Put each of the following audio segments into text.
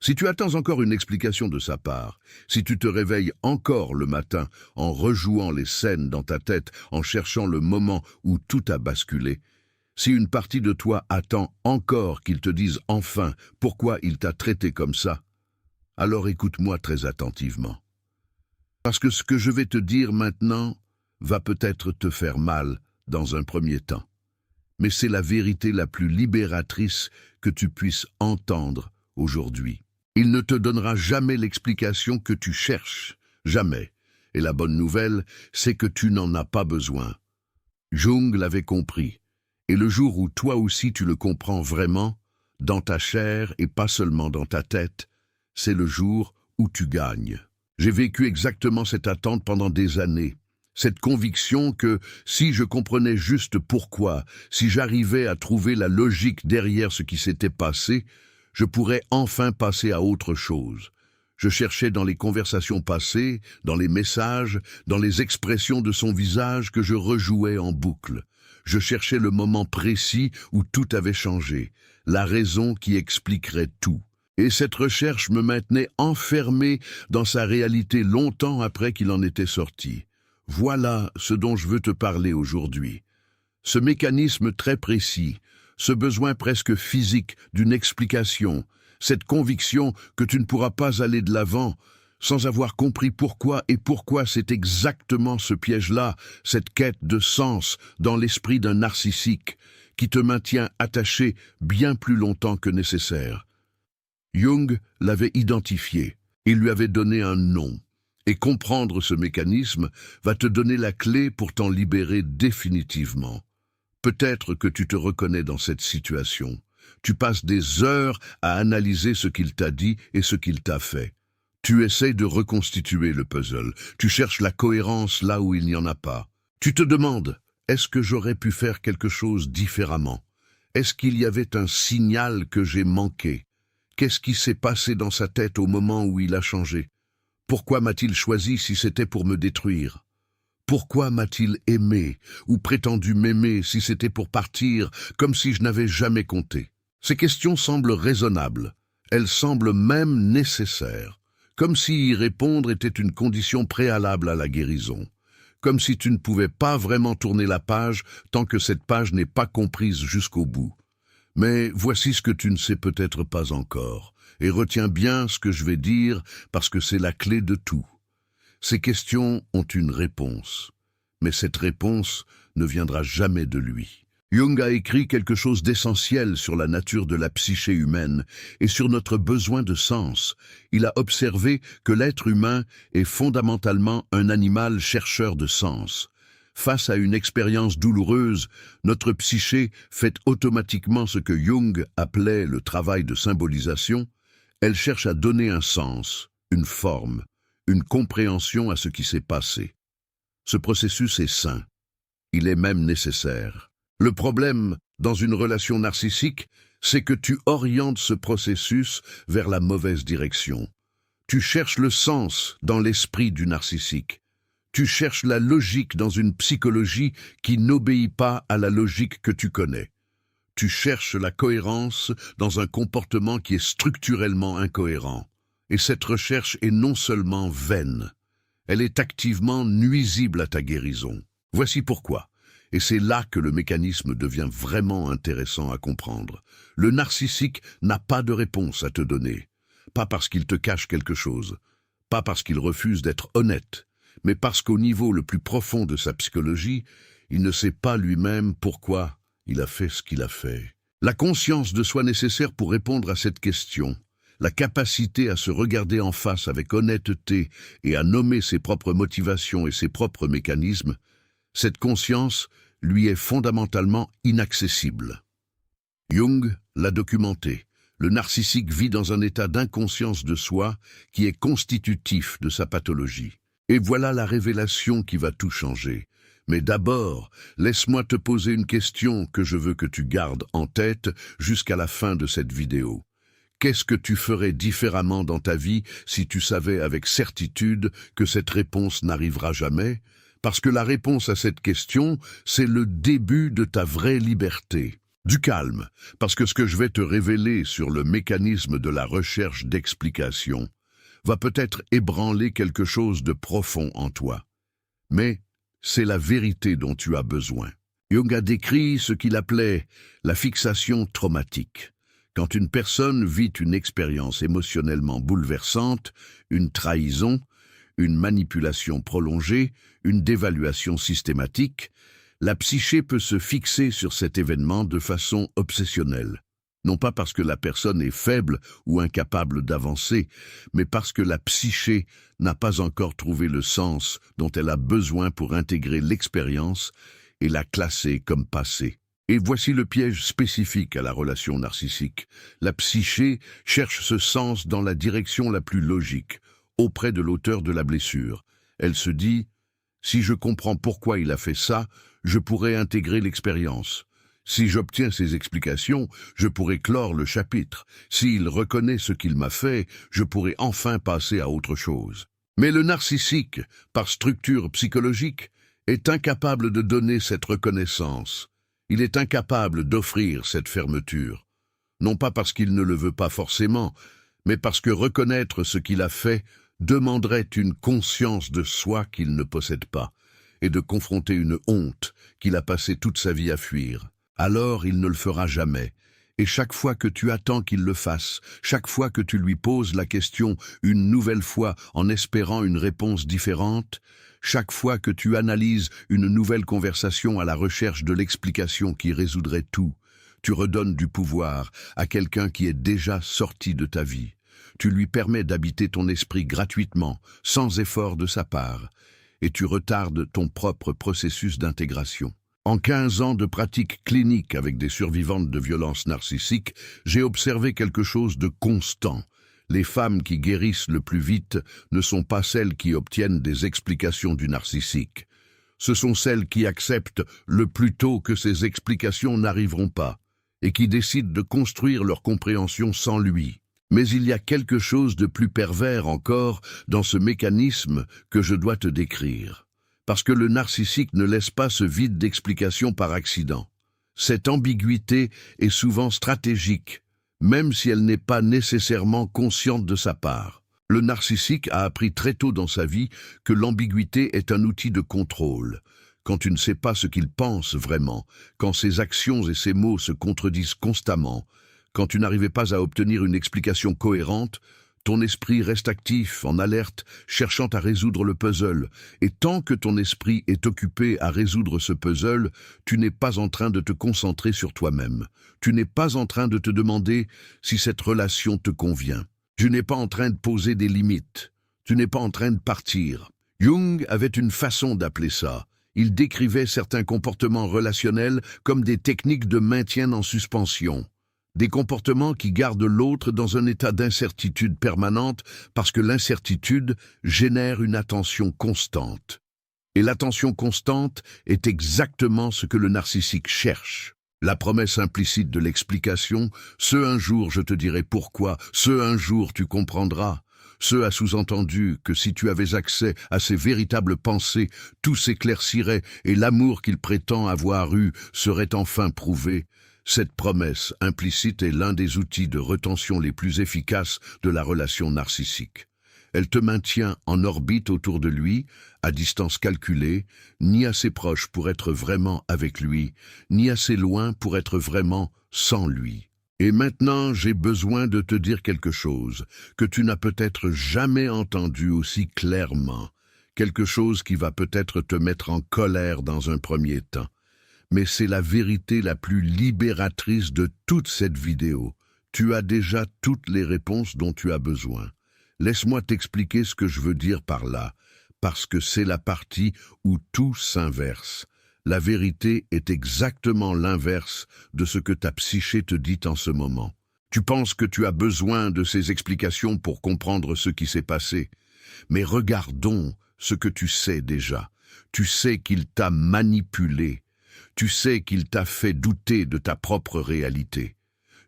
Si tu attends encore une explication de sa part, si tu te réveilles encore le matin en rejouant les scènes dans ta tête, en cherchant le moment où tout a basculé, si une partie de toi attend encore qu'il te dise enfin pourquoi il t'a traité comme ça, alors écoute-moi très attentivement. Parce que ce que je vais te dire maintenant va peut-être te faire mal dans un premier temps. Mais c'est la vérité la plus libératrice que tu puisses entendre aujourd'hui. Il ne te donnera jamais l'explication que tu cherches, jamais. Et la bonne nouvelle, c'est que tu n'en as pas besoin. Jung l'avait compris. Et le jour où toi aussi tu le comprends vraiment, dans ta chair et pas seulement dans ta tête, c'est le jour où tu gagnes. J'ai vécu exactement cette attente pendant des années. Cette conviction que si je comprenais juste pourquoi, si j'arrivais à trouver la logique derrière ce qui s'était passé, je pourrais enfin passer à autre chose. Je cherchais dans les conversations passées, dans les messages, dans les expressions de son visage que je rejouais en boucle. Je cherchais le moment précis où tout avait changé, la raison qui expliquerait tout. Et cette recherche me maintenait enfermé dans sa réalité longtemps après qu'il en était sorti. Voilà ce dont je veux te parler aujourd'hui. Ce mécanisme très précis, ce besoin presque physique d'une explication, cette conviction que tu ne pourras pas aller de l'avant sans avoir compris pourquoi et pourquoi c'est exactement ce piège-là, cette quête de sens dans l'esprit d'un narcissique qui te maintient attaché bien plus longtemps que nécessaire. Jung l'avait identifié, il lui avait donné un nom. Et comprendre ce mécanisme va te donner la clé pour t'en libérer définitivement. Peut-être que tu te reconnais dans cette situation. Tu passes des heures à analyser ce qu'il t'a dit et ce qu'il t'a fait. Tu essaies de reconstituer le puzzle. Tu cherches la cohérence là où il n'y en a pas. Tu te demandes, est-ce que j'aurais pu faire quelque chose différemment? Est-ce qu'il y avait un signal que j'ai manqué? Qu'est-ce qui s'est passé dans sa tête au moment où il a changé? Pourquoi m'a-t-il choisi si c'était pour me détruire? Pourquoi m'a-t-il aimé ou prétendu m'aimer si c'était pour partir comme si je n'avais jamais compté? Ces questions semblent raisonnables. Elles semblent même nécessaires. Comme si y répondre était une condition préalable à la guérison. Comme si tu ne pouvais pas vraiment tourner la page tant que cette page n'est pas comprise jusqu'au bout. Mais voici ce que tu ne sais peut-être pas encore. Et retiens bien ce que je vais dire parce que c'est la clé de tout. Ces questions ont une réponse, mais cette réponse ne viendra jamais de lui. Jung a écrit quelque chose d'essentiel sur la nature de la psyché humaine et sur notre besoin de sens. Il a observé que l'être humain est fondamentalement un animal chercheur de sens. Face à une expérience douloureuse, notre psyché fait automatiquement ce que Jung appelait le travail de symbolisation. Elle cherche à donner un sens, une forme, une compréhension à ce qui s'est passé. Ce processus est sain. Il est même nécessaire. Le problème, dans une relation narcissique, c'est que tu orientes ce processus vers la mauvaise direction. Tu cherches le sens dans l'esprit du narcissique. Tu cherches la logique dans une psychologie qui n'obéit pas à la logique que tu connais. Tu cherches la cohérence dans un comportement qui est structurellement incohérent. Et cette recherche est non seulement vaine, elle est activement nuisible à ta guérison. Voici pourquoi. Et c'est là que le mécanisme devient vraiment intéressant à comprendre. Le narcissique n'a pas de réponse à te donner. Pas parce qu'il te cache quelque chose, pas parce qu'il refuse d'être honnête, mais parce qu'au niveau le plus profond de sa psychologie, il ne sait pas lui-même pourquoi il a fait ce qu'il a fait. La conscience de soi nécessaire pour répondre à cette question, la capacité à se regarder en face avec honnêteté et à nommer ses propres motivations et ses propres mécanismes, cette conscience lui est fondamentalement inaccessible. Jung l'a documenté. Le narcissique vit dans un état d'inconscience de soi qui est constitutif de sa pathologie. Et voilà la révélation qui va tout changer. Mais d'abord, laisse-moi te poser une question que je veux que tu gardes en tête jusqu'à la fin de cette vidéo. Qu'est-ce que tu ferais différemment dans ta vie si tu savais avec certitude que cette réponse n'arrivera jamais? Parce que la réponse à cette question, c'est le début de ta vraie liberté. Du calme, parce que ce que je vais te révéler sur le mécanisme de la recherche d'explication va peut-être ébranler quelque chose de profond en toi. Mais c'est la vérité dont tu as besoin. Jung a décrit ce qu'il appelait la fixation traumatique. Quand une personne vit une expérience émotionnellement bouleversante, une trahison, une manipulation prolongée, une dévaluation systématique, la psyché peut se fixer sur cet événement de façon obsessionnelle. Non pas parce que la personne est faible ou incapable d'avancer, mais parce que la psyché n'a pas encore trouvé le sens dont elle a besoin pour intégrer l'expérience et la classer comme passée. Et voici le piège spécifique à la relation narcissique. La psyché cherche ce sens dans la direction la plus logique, auprès de l'auteur de la blessure. Elle se dit « Si je comprends pourquoi il a fait ça, je pourrai intégrer l'expérience. Si j'obtiens ces explications, je pourrai clore le chapitre. S'il reconnaît ce qu'il m'a fait, je pourrai enfin passer à autre chose. » Mais le narcissique, par structure psychologique, est incapable de donner cette reconnaissance. Il est incapable d'offrir cette fermeture. Non pas parce qu'il ne le veut pas forcément, mais parce que reconnaître ce qu'il a fait demanderait une conscience de soi qu'il ne possède pas, et de confronter une honte qu'il a passé toute sa vie à fuir. Alors il ne le fera jamais. Et chaque fois que tu attends qu'il le fasse, chaque fois que tu lui poses la question une nouvelle fois en espérant une réponse différente, chaque fois que tu analyses une nouvelle conversation à la recherche de l'explication qui résoudrait tout, tu redonnes du pouvoir à quelqu'un qui est déjà sorti de ta vie. Tu lui permets d'habiter ton esprit gratuitement, sans effort de sa part, et tu retardes ton propre processus d'intégration. En 15 ans de pratique clinique avec des survivantes de violences narcissiques, j'ai observé quelque chose de constant. Les femmes qui guérissent le plus vite ne sont pas celles qui obtiennent des explications du narcissique. Ce sont celles qui acceptent le plus tôt que ces explications n'arriveront pas, et qui décident de construire leur compréhension sans lui. Mais il y a quelque chose de plus pervers encore dans ce mécanisme que je dois te décrire. Parce que le narcissique ne laisse pas ce vide d'explication par accident. Cette ambiguïté est souvent stratégique, même si elle n'est pas nécessairement consciente de sa part. Le narcissique a appris très tôt dans sa vie que l'ambiguïté est un outil de contrôle. Quand tu ne sais pas ce qu'il pense vraiment, quand ses actions et ses mots se contredisent constamment, quand tu n'arrivais pas à obtenir une explication cohérente, ton esprit reste actif, en alerte, cherchant à résoudre le puzzle. Et tant que ton esprit est occupé à résoudre ce puzzle, tu n'es pas en train de te concentrer sur toi-même. Tu n'es pas en train de te demander si cette relation te convient. Tu n'es pas en train de poser des limites. Tu n'es pas en train de partir. Jung avait une façon d'appeler ça. Il décrivait certains comportements relationnels comme des techniques de maintien en suspension. Des comportements qui gardent l'autre dans un état d'incertitude permanente parce que l'incertitude génère une attention constante. Et l'attention constante est exactement ce que le narcissique cherche. La promesse implicite de l'explication, ce un jour je te dirai pourquoi, ce un jour tu comprendras. Ce a sous-entendu que si tu avais accès à ses véritables pensées, tout s'éclaircirait et l'amour qu'il prétend avoir eu serait enfin prouvé. Cette promesse implicite est l'un des outils de retention les plus efficaces de la relation narcissique. Elle te maintient en orbite autour de lui, à distance calculée, ni assez proche pour être vraiment avec lui, ni assez loin pour être vraiment sans lui. Et maintenant, j'ai besoin de te dire quelque chose que tu n'as peut-être jamais entendu aussi clairement, quelque chose qui va peut-être te mettre en colère dans un premier temps. Mais c'est la vérité la plus libératrice de toute cette vidéo. Tu as déjà toutes les réponses dont tu as besoin. Laisse-moi t'expliquer ce que je veux dire par là, parce que c'est la partie où tout s'inverse. La vérité est exactement l'inverse de ce que ta psyché te dit en ce moment. Tu penses que tu as besoin de ces explications pour comprendre ce qui s'est passé. Mais regardons ce que tu sais déjà. Tu sais qu'il t'a manipulé. Tu sais qu'il t'a fait douter de ta propre réalité.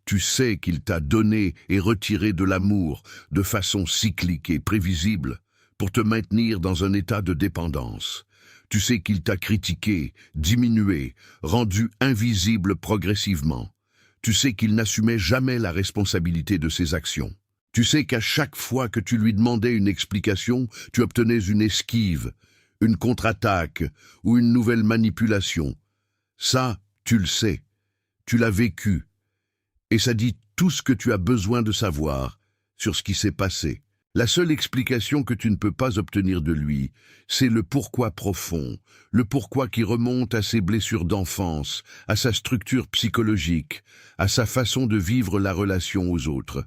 Tu sais qu'il t'a donné et retiré de l'amour de façon cyclique et prévisible pour te maintenir dans un état de dépendance. Tu sais qu'il t'a critiqué, diminué, rendu invisible progressivement. Tu sais qu'il n'assumait jamais la responsabilité de ses actions. Tu sais qu'à chaque fois que tu lui demandais une explication, tu obtenais une esquive, une contre-attaque ou une nouvelle manipulation. Ça, tu le sais. Tu l'as vécu. Et ça dit tout ce que tu as besoin de savoir sur ce qui s'est passé. La seule explication que tu ne peux pas obtenir de lui, c'est le pourquoi profond, le pourquoi qui remonte à ses blessures d'enfance, à sa structure psychologique, à sa façon de vivre la relation aux autres.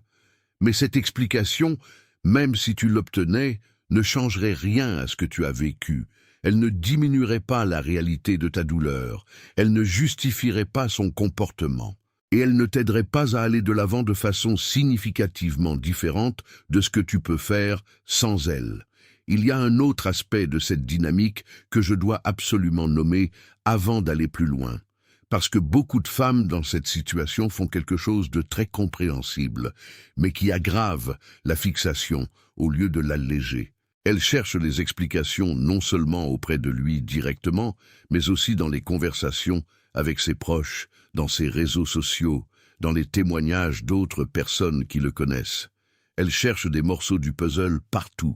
Mais cette explication, même si tu l'obtenais, ne changerait rien à ce que tu as vécu. Elle ne diminuerait pas la réalité de ta douleur, elle ne justifierait pas son comportement. Et elle ne t'aiderait pas à aller de l'avant de façon significativement différente de ce que tu peux faire sans elle. Il y a un autre aspect de cette dynamique que je dois absolument nommer avant d'aller plus loin. Parce que beaucoup de femmes dans cette situation font quelque chose de très compréhensible, mais qui aggrave la fixation au lieu de l'alléger. Elles cherchent les explications non seulement auprès de lui directement, mais aussi dans les conversations avec ses proches, dans ses réseaux sociaux, dans les témoignages d'autres personnes qui le connaissent. Elle cherche des morceaux du puzzle partout,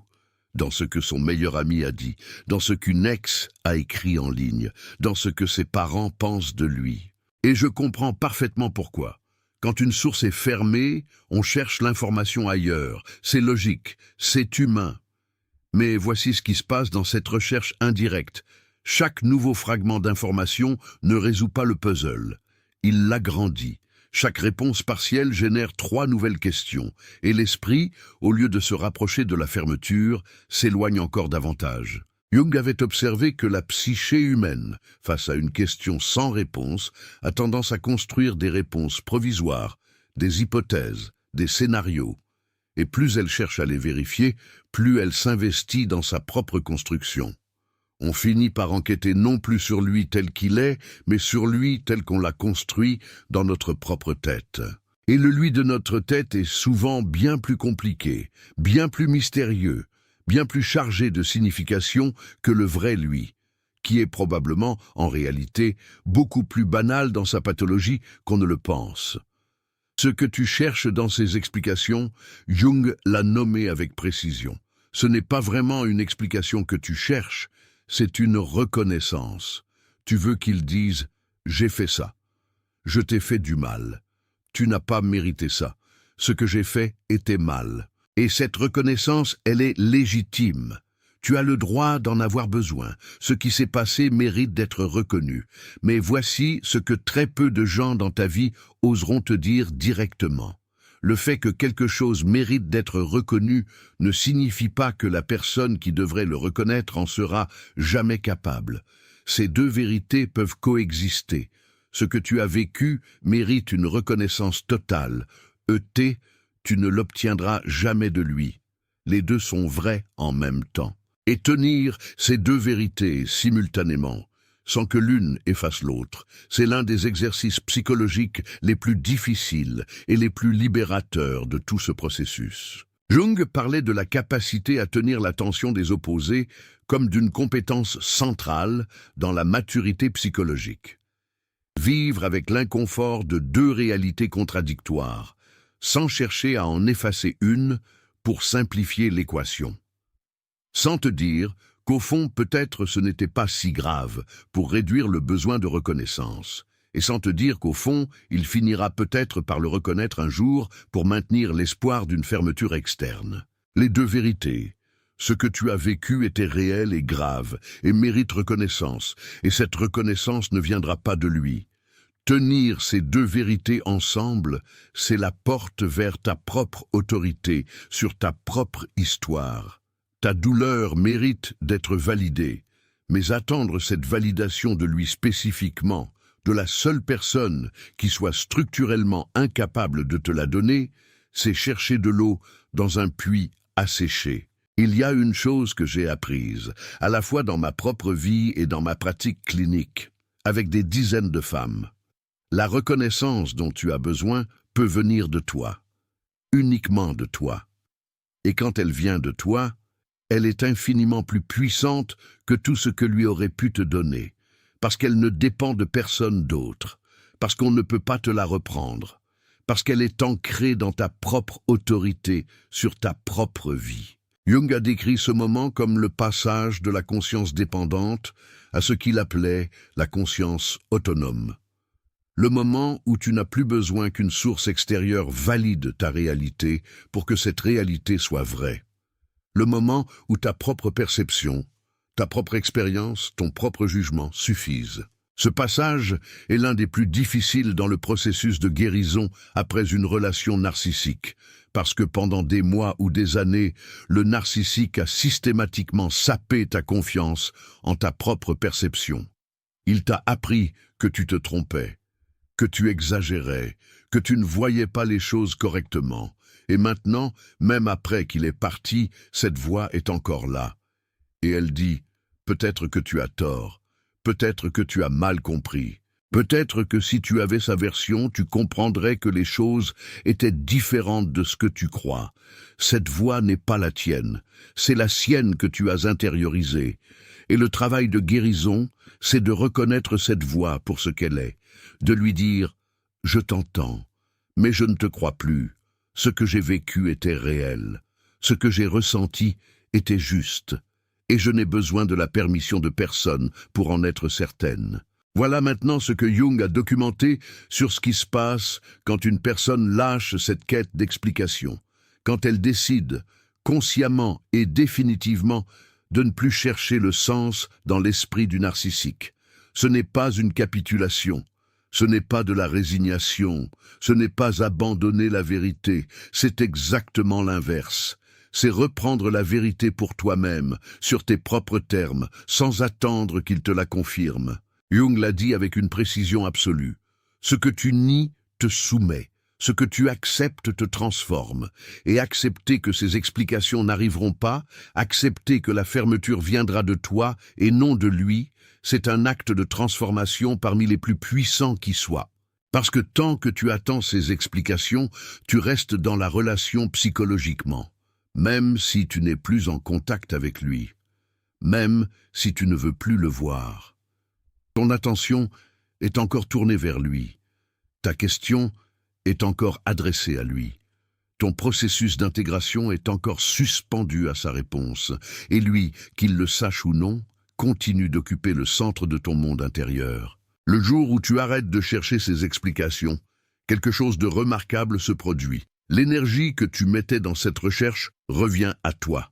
dans ce que son meilleur ami a dit, dans ce qu'une ex a écrit en ligne, dans ce que ses parents pensent de lui. Et je comprends parfaitement pourquoi. Quand une source est fermée, on cherche l'information ailleurs. C'est logique, c'est humain. Mais voici ce qui se passe dans cette recherche indirecte. Chaque nouveau fragment d'information ne résout pas le puzzle. Il l'agrandit. Chaque réponse partielle génère 3 nouvelles questions, et l'esprit, au lieu de se rapprocher de la fermeture, s'éloigne encore davantage. Jung avait observé que la psyché humaine, face à une question sans réponse, a tendance à construire des réponses provisoires, des hypothèses, des scénarios. Et plus elle cherche à les vérifier, plus elle s'investit dans sa propre construction. On finit par enquêter non plus sur lui tel qu'il est, mais sur lui tel qu'on l'a construit dans notre propre tête. Et le lui de notre tête est souvent bien plus compliqué, bien plus mystérieux, bien plus chargé de signification que le vrai lui, qui est probablement, en réalité, beaucoup plus banal dans sa pathologie qu'on ne le pense. Ce que tu cherches dans ces explications, Jung l'a nommé avec précision. Ce n'est pas vraiment une explication que tu cherches, c'est une reconnaissance. Tu veux qu'il dise « j'ai fait ça, je t'ai fait du mal, tu n'as pas mérité ça, ce que j'ai fait était mal ». Et cette reconnaissance, elle est légitime. Tu as le droit d'en avoir besoin. Ce qui s'est passé mérite d'être reconnu. Mais voici ce que très peu de gens dans ta vie oseront te dire directement. Le fait que quelque chose mérite d'être reconnu ne signifie pas que la personne qui devrait le reconnaître en sera jamais capable. Ces deux vérités peuvent coexister. Ce que tu as vécu mérite une reconnaissance totale. E.T., tu ne l'obtiendras jamais de lui. Les deux sont vrais en même temps. Et tenir ces deux vérités simultanément, sans que l'une efface l'autre, c'est l'un des exercices psychologiques les plus difficiles et les plus libérateurs de tout ce processus. Jung parlait de la capacité à tenir l'attention des opposés comme d'une compétence centrale dans la maturité psychologique. Vivre avec l'inconfort de deux réalités contradictoires, sans chercher à en effacer une pour simplifier l'équation. Sans te dire qu'au fond, peut-être ce n'était pas si grave pour réduire le besoin de reconnaissance, et sans te dire qu'au fond, il finira peut-être par le reconnaître un jour pour maintenir l'espoir d'une fermeture externe. Les deux vérités. Ce que tu as vécu était réel et grave, et mérite reconnaissance, et cette reconnaissance ne viendra pas de lui. Tenir ces deux vérités ensemble, c'est la porte vers ta propre autorité, sur ta propre histoire. Ta douleur mérite d'être validée, mais attendre cette validation de lui spécifiquement, de la seule personne qui soit structurellement incapable de te la donner, c'est chercher de l'eau dans un puits asséché. Il y a une chose que j'ai apprise, à la fois dans ma propre vie et dans ma pratique clinique, avec des dizaines de femmes. La reconnaissance dont tu as besoin peut venir de toi, uniquement de toi. Et quand elle vient de toi, elle est infiniment plus puissante que tout ce que lui aurait pu te donner, parce qu'elle ne dépend de personne d'autre, parce qu'on ne peut pas te la reprendre, parce qu'elle est ancrée dans ta propre autorité sur ta propre vie. Jung a décrit ce moment comme le passage de la conscience dépendante à ce qu'il appelait la conscience autonome. Le moment où tu n'as plus besoin qu'une source extérieure valide ta réalité pour que cette réalité soit vraie. Le moment où ta propre perception, ta propre expérience, ton propre jugement suffisent. Ce passage est l'un des plus difficiles dans le processus de guérison après une relation narcissique, parce que pendant des mois ou des années, le narcissique a systématiquement sapé ta confiance en ta propre perception. Il t'a appris que tu te trompais, que tu exagérais, que tu ne voyais pas les choses correctement. Et maintenant, même après qu'il est parti, cette voix est encore là. Et elle dit, peut-être que tu as tort, peut-être que tu as mal compris, peut-être que si tu avais sa version, tu comprendrais que les choses étaient différentes de ce que tu crois. Cette voix n'est pas la tienne, c'est la sienne que tu as intériorisée. Et le travail de guérison, c'est de reconnaître cette voix pour ce qu'elle est, de lui dire « Je t'entends, mais je ne te crois plus. Ce que j'ai vécu était réel. Ce que j'ai ressenti était juste. Et je n'ai besoin de la permission de personne pour en être certaine. » Voilà maintenant ce que Jung a documenté sur ce qui se passe quand une personne lâche cette quête d'explication, quand elle décide, consciemment et définitivement, de ne plus chercher le sens dans l'esprit du narcissique. Ce n'est pas une capitulation. Ce n'est pas de la résignation, ce n'est pas abandonner la vérité, c'est exactement l'inverse. C'est reprendre la vérité pour toi-même, sur tes propres termes, sans attendre qu'il te la confirme. Jung l'a dit avec une précision absolue. Ce que tu nies te soumet, ce que tu acceptes te transforme. Et accepter que ces explications n'arriveront pas, accepter que la fermeture viendra de toi et non de lui, c'est un acte de transformation parmi les plus puissants qui soient. Parce que tant que tu attends ces explications, tu restes dans la relation psychologiquement, même si tu n'es plus en contact avec lui, même si tu ne veux plus le voir. Ton attention est encore tournée vers lui. Ta question est encore adressée à lui. Ton processus d'intégration est encore suspendu à sa réponse. Et lui, qu'il le sache ou non, continue d'occuper le centre de ton monde intérieur. Le jour où tu arrêtes de chercher ces explications, quelque chose de remarquable se produit. L'énergie que tu mettais dans cette recherche revient à toi.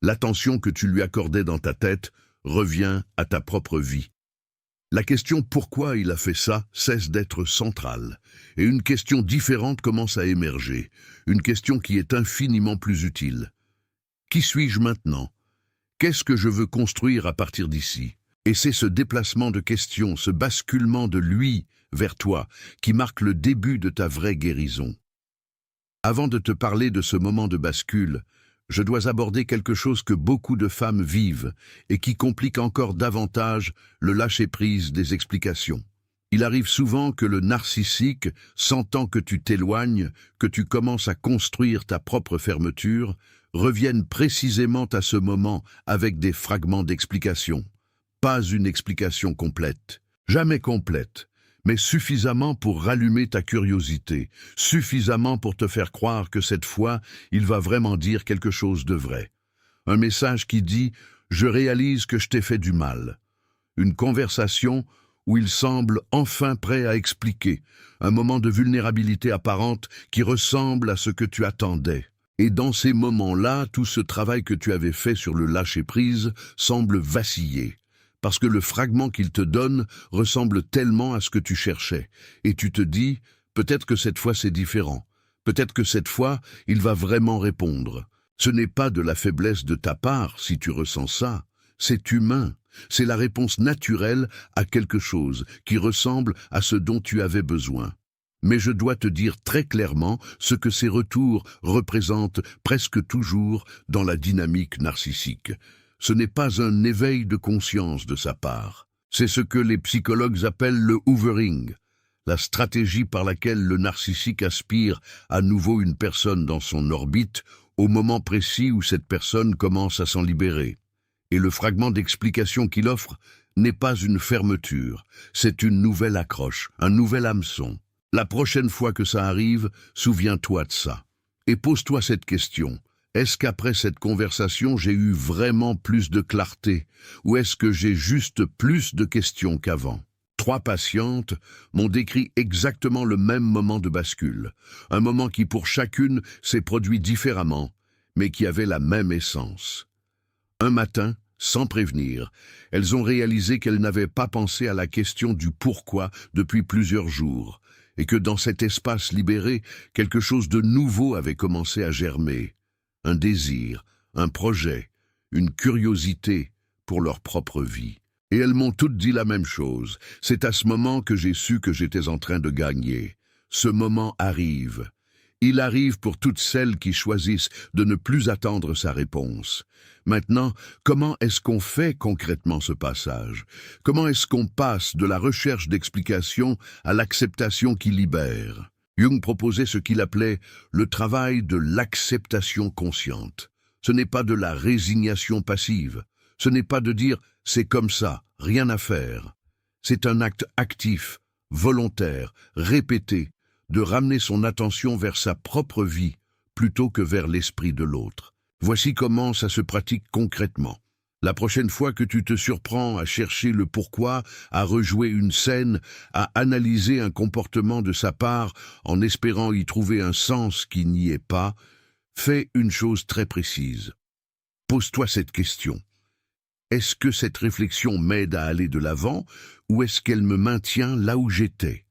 L'attention que tu lui accordais dans ta tête revient à ta propre vie. La question pourquoi il a fait ça cesse d'être centrale, et une question différente commence à émerger, une question qui est infiniment plus utile. Qui suis-je maintenant ? Qu'est-ce que je veux construire à partir d'ici ? Et c'est ce déplacement de questions, ce basculement de lui vers toi, qui marque le début de ta vraie guérison. Avant de te parler de ce moment de bascule, je dois aborder quelque chose que beaucoup de femmes vivent et qui complique encore davantage le lâcher-prise des explications. Il arrive souvent que le narcissique, sentant que tu t'éloignes, que tu commences à construire ta propre fermeture, revienne précisément à ce moment avec des fragments d'explication. Pas une explication complète, jamais complète, mais suffisamment pour rallumer ta curiosité, suffisamment pour te faire croire que cette fois, il va vraiment dire quelque chose de vrai. Un message qui dit « Je réalise que je t'ai fait du mal ». Une conversation où il semble enfin prêt à expliquer, un moment de vulnérabilité apparente qui ressemble à ce que tu attendais. Et dans ces moments-là, tout ce travail que tu avais fait sur le lâcher-prise semble vaciller, parce que le fragment qu'il te donne ressemble tellement à ce que tu cherchais. Et tu te dis, peut-être que cette fois c'est différent, peut-être que cette fois il va vraiment répondre. Ce n'est pas de la faiblesse de ta part si tu ressens ça, c'est humain. C'est la réponse naturelle à quelque chose qui ressemble à ce dont tu avais besoin. Mais je dois te dire très clairement ce que ces retours représentent presque toujours dans la dynamique narcissique. Ce n'est pas un éveil de conscience de sa part. C'est ce que les psychologues appellent le hoovering, la stratégie par laquelle le narcissique aspire à nouveau une personne dans son orbite au moment précis où cette personne commence à s'en libérer. Et le fragment d'explication qu'il offre n'est pas une fermeture, c'est une nouvelle accroche, un nouvel hameçon. La prochaine fois que ça arrive, souviens-toi de ça. Et pose-toi cette question. Est-ce qu'après cette conversation, j'ai eu vraiment plus de clarté? Ou est-ce que j'ai juste plus de questions qu'avant? 3 patientes m'ont décrit exactement le même moment de bascule. Un moment qui pour chacune s'est produit différemment, mais qui avait la même essence. Un matin, sans prévenir, elles ont réalisé qu'elles n'avaient pas pensé à la question du pourquoi depuis plusieurs jours, et que dans cet espace libéré, quelque chose de nouveau avait commencé à germer. Un désir, un projet, une curiosité pour leur propre vie. Et elles m'ont toutes dit la même chose. C'est à ce moment que j'ai su que j'étais en train de gagner. Ce moment arrive. Il arrive pour toutes celles qui choisissent de ne plus attendre sa réponse. Maintenant, comment est-ce qu'on fait concrètement ce passage? Comment est-ce qu'on passe de la recherche d'explications à l'acceptation qui libère? Jung proposait ce qu'il appelait le travail de l'acceptation consciente. Ce n'est pas de la résignation passive. Ce n'est pas de dire « c'est comme ça, rien à faire ». C'est un acte actif, volontaire, répété, de ramener son attention vers sa propre vie plutôt que vers l'esprit de l'autre. Voici comment ça se pratique concrètement. La prochaine fois que tu te surprends à chercher le pourquoi, à rejouer une scène, à analyser un comportement de sa part en espérant y trouver un sens qui n'y est pas, fais une chose très précise. Pose-toi cette question. Est-ce que cette réflexion m'aide à aller de l'avant ou est-ce qu'elle me maintient là où j'étais?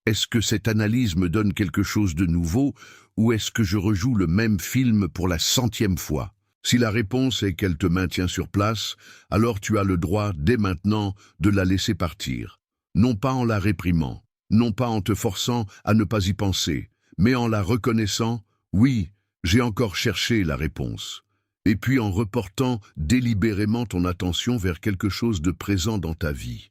Est-ce que cette analyse me donne quelque chose de nouveau ou est-ce que je rejoue le même film pour la 100e fois? Si la réponse est qu'elle te maintient sur place, alors tu as le droit, dès maintenant, de la laisser partir. Non pas en la réprimant, non pas en te forçant à ne pas y penser, mais en la reconnaissant, oui, j'ai encore cherché la réponse. Et puis en reportant délibérément ton attention vers quelque chose de présent dans ta vie,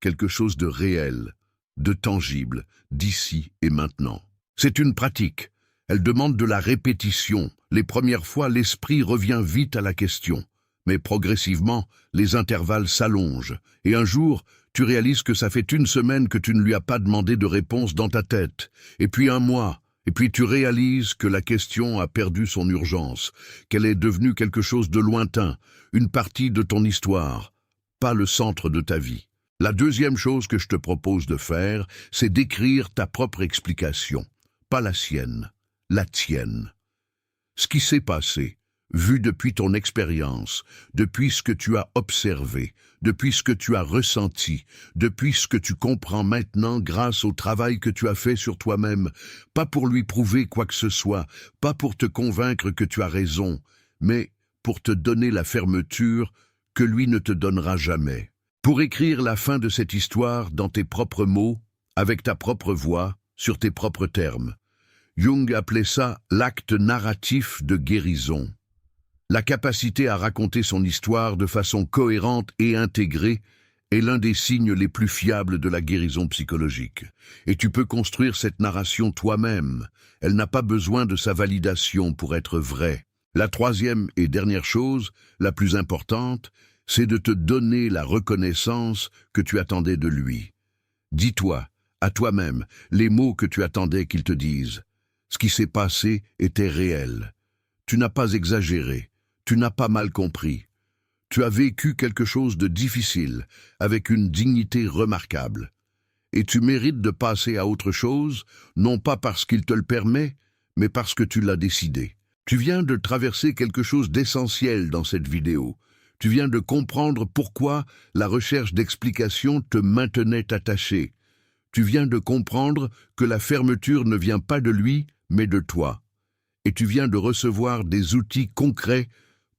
quelque chose de réel, de tangible, d'ici et maintenant. C'est une pratique. Elle demande de la répétition. Les premières fois, l'esprit revient vite à la question. Mais progressivement, les intervalles s'allongent. Et un jour, tu réalises que ça fait 1 semaine que tu ne lui as pas demandé de réponse dans ta tête. Et puis 1 mois. Et puis tu réalises que la question a perdu son urgence, qu'elle est devenue quelque chose de lointain, une partie de ton histoire, pas le centre de ta vie. La deuxième chose que je te propose de faire, c'est d'écrire ta propre explication, pas la sienne, la tienne. Ce qui s'est passé, vu depuis ton expérience, depuis ce que tu as observé, depuis ce que tu as ressenti, depuis ce que tu comprends maintenant grâce au travail que tu as fait sur toi-même, pas pour lui prouver quoi que ce soit, pas pour te convaincre que tu as raison, mais pour te donner la fermeture que lui ne te donnera jamais. Pour écrire la fin de cette histoire dans tes propres mots, avec ta propre voix, sur tes propres termes. Jung appelait ça l'acte narratif de guérison. La capacité à raconter son histoire de façon cohérente et intégrée est l'un des signes les plus fiables de la guérison psychologique. Et tu peux construire cette narration toi-même. Elle n'a pas besoin de sa validation pour être vraie. La troisième et dernière chose, la plus importante, c'est de te donner la reconnaissance que tu attendais de lui. Dis-toi, à toi-même, les mots que tu attendais qu'il te dise. Ce qui s'est passé était réel. Tu n'as pas exagéré, tu n'as pas mal compris. Tu as vécu quelque chose de difficile, avec une dignité remarquable. Et tu mérites de passer à autre chose, non pas parce qu'il te le permet, mais parce que tu l'as décidé. Tu viens de traverser quelque chose d'essentiel dans cette vidéo. Tu viens de comprendre pourquoi la recherche d'explications te maintenait attaché. Tu viens de comprendre que la fermeture ne vient pas de lui, mais de toi. Et tu viens de recevoir des outils concrets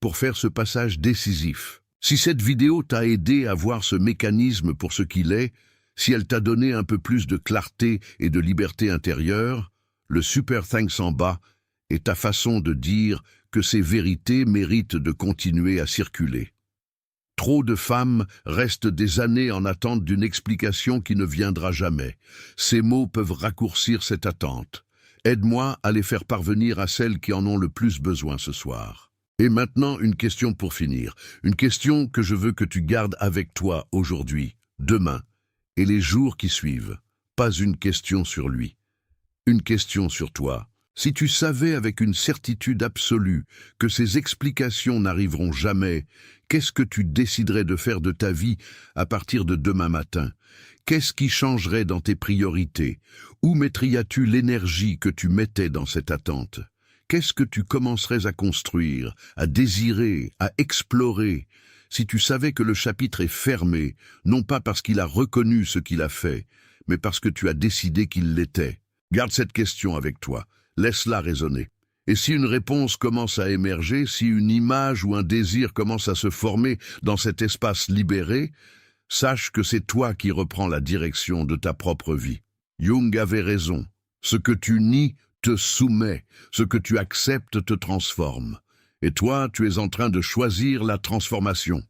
pour faire ce passage décisif. Si cette vidéo t'a aidé à voir ce mécanisme pour ce qu'il est, si elle t'a donné un peu plus de clarté et de liberté intérieure, le super thanks en bas est ta façon de dire que ces vérités méritent de continuer à circuler. Trop de femmes restent des années en attente d'une explication qui ne viendra jamais. Ces mots peuvent raccourcir cette attente. Aide-moi à les faire parvenir à celles qui en ont le plus besoin ce soir. Et maintenant, une question pour finir. Une question que je veux que tu gardes avec toi aujourd'hui, demain, et les jours qui suivent. Pas une question sur lui. Une question sur toi. Si tu savais avec une certitude absolue que ces explications n'arriveront jamais, qu'est-ce que tu déciderais de faire de ta vie à partir de demain matin? Qu'est-ce qui changerait dans tes priorités? Où mettrais-tu l'énergie que tu mettais dans cette attente? Qu'est-ce que tu commencerais à construire, à désirer, à explorer, si tu savais que le chapitre est fermé, non pas parce qu'il a reconnu ce qu'il a fait, mais parce que tu as décidé qu'il l'était? Garde cette question avec toi, laisse-la résonner. Et si une réponse commence à émerger, si une image ou un désir commence à se former dans cet espace libéré, sache que c'est toi qui reprends la direction de ta propre vie. Jung avait raison. Ce que tu nies te soumet, ce que tu acceptes te transforme. Et toi, tu es en train de choisir la transformation.